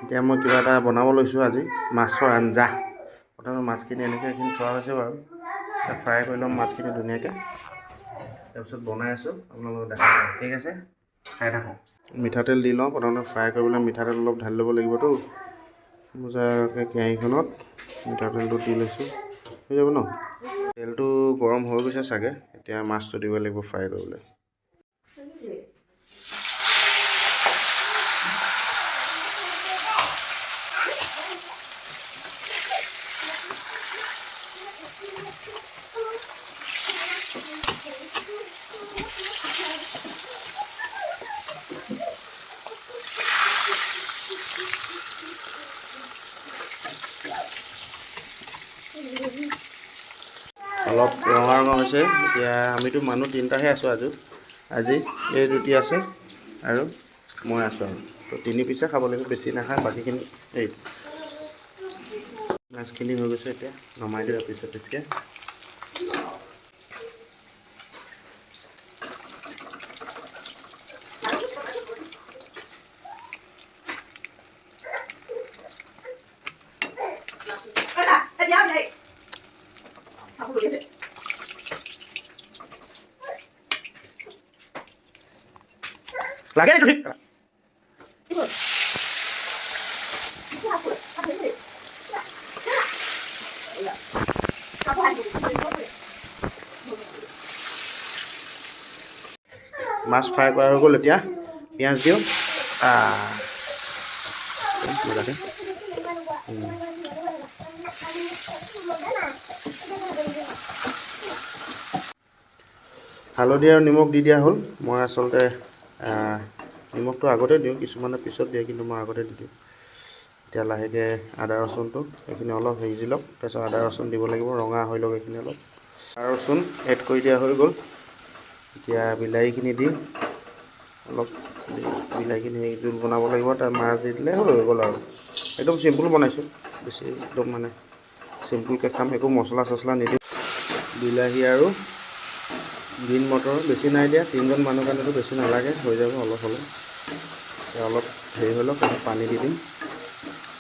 এতিয়া মই কিবা এটা বনাব লৈছোঁ আজি মাছৰ আঞ্জা। প্ৰথমে মাছখিনি এনেকৈ এইখিনি থোৱা হৈছে বাৰু। এতিয়া ফ্ৰাই কৰি ল'ম মাছখিনি ধুনীয়াকৈ, তাৰপিছত বনাই আছোঁ আপোনালোকক দেখাম। ঠিক আছে, খাই থাকোঁ। মিঠাতেল দি লওঁ। প্ৰথমতে ফ্ৰাই কৰিবলৈ মিঠাতেল অলপ ঢালি ল'ব লাগিবতো। মজাকৈ কেৰাহীখনত মিঠাতেলটো দি লৈছোঁ, হৈ যাব ন। তেলটো গৰম হৈ গৈছে চাগে, এতিয়া মাছটো দিব লাগিব ফ্ৰাই কৰিবলৈ। অলপ ৰঙা ৰঙা হৈছে। এতিয়া আমিতো মানুহ তিনিটাহে আছোঁ আজি এই দুটি আছে আৰু মই আছোঁ আৰু তো 3 পিছে খাব লাগিব, বেছি নাখায়। বাকীখিনি এই মাছখিনি হৈ গৈছে, এতিয়া নমাই দিওঁ এপিচকৈ। লাগে এইটো ঠিক মাছ ফ্ৰাই কৰা হৈ গ'ল। এতিয়া পিঁয়াজ দিওঁ মজাকৈ। হালধি আৰু নিমখ দি দিয়া হ'ল। মই আচলতে নিমখটো আগতে দিওঁ, কিছুমানে পিছত দিয়ে, কিন্তু মই আগতে দি দিওঁ। এতিয়া লাহেকৈ আদা ৰচুনটো এইখিনি অলপ সিজি লওক, তাৰপিছত আদা ৰচুন দিব লাগিব, ৰঙা হৈ লওক এইখিনি অলপ। আদা ৰচুন এড কৰি দিয়া হৈ গ'ল। এতিয়া বিলাহীখিনি দি অলপ বিলাহীখিনি জোল বনাব লাগিব, তাৰ মাছ দি দিলে হৈ গ'ল আৰু। একদম চিম্পুল বনাইছোঁ, বেছি একদম মানে চিম্পুলকৈ খাম, একো মছলা চছলা নিদিওঁ। বিলাহী আৰু গ্ৰীণ মটৰ বেছি নাই দিয়া, 3জন মানুহ কাৰণেতো বেছি নালাগে, হৈ যাব অলপ হ'লে। এতিয়া অলপ হেৰি হৈ লওক, তাৰপিছত পানী দি দিম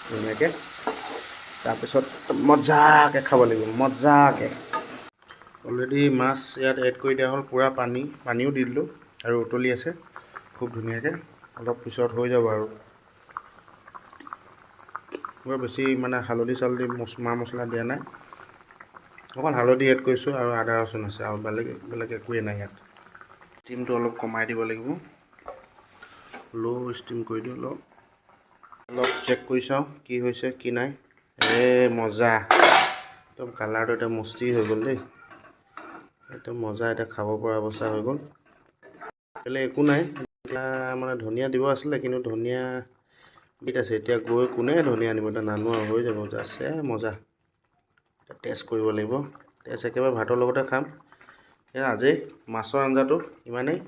ধুনীয়াকৈ। তাৰপিছত মজাকৈ খাব লাগিব, মজাকৈ। অলৰেডি মাছ ইয়াত এড কৰি দিয়া হ'ল, পূৰা পানীও দি দিলোঁ আৰু উতলি আছে খুব ধুনীয়াকৈ। অলপ পিছত হৈ যাব আৰু। বৰ বেছি মানে হালধি চালধি মা মছলা দিয়া নাই, অকণ হালধি এড কৰিছোঁ আৰু আদা ৰচুন আছে, আৰু বেলেগ একোৱেই নাই ইয়াত। ষ্টিমটো অলপ কমাই দিব লাগিব, ল' ষ্টিম কৰি দিওঁ অলপ চেক কৰি চাওঁ কি হৈছে কি নাই। মজা, একদম কালাৰটো এতিয়া মস্তি হৈ গ'ল দেই, একদম মজা। এতিয়া খাব পৰা অৱস্থা হৈ গ'ল। বেলেগ একো নাই, এতিয়া মানে ধনিয়া দিব আছিলে, কিন্তু ধনিয়া বিট আছে। এতিয়া গৈ কোনে ধনিয়া আনিব, এতিয়া নানো আৰু, হৈ যাব জাষ্ট মজা। এতিয়া টেষ্ট কৰিব লাগিব, টেষ্ট একেবাৰে ভাতৰ লগতে খাম। আজিৰ মাছৰ আঞ্জাটো ইমানেই।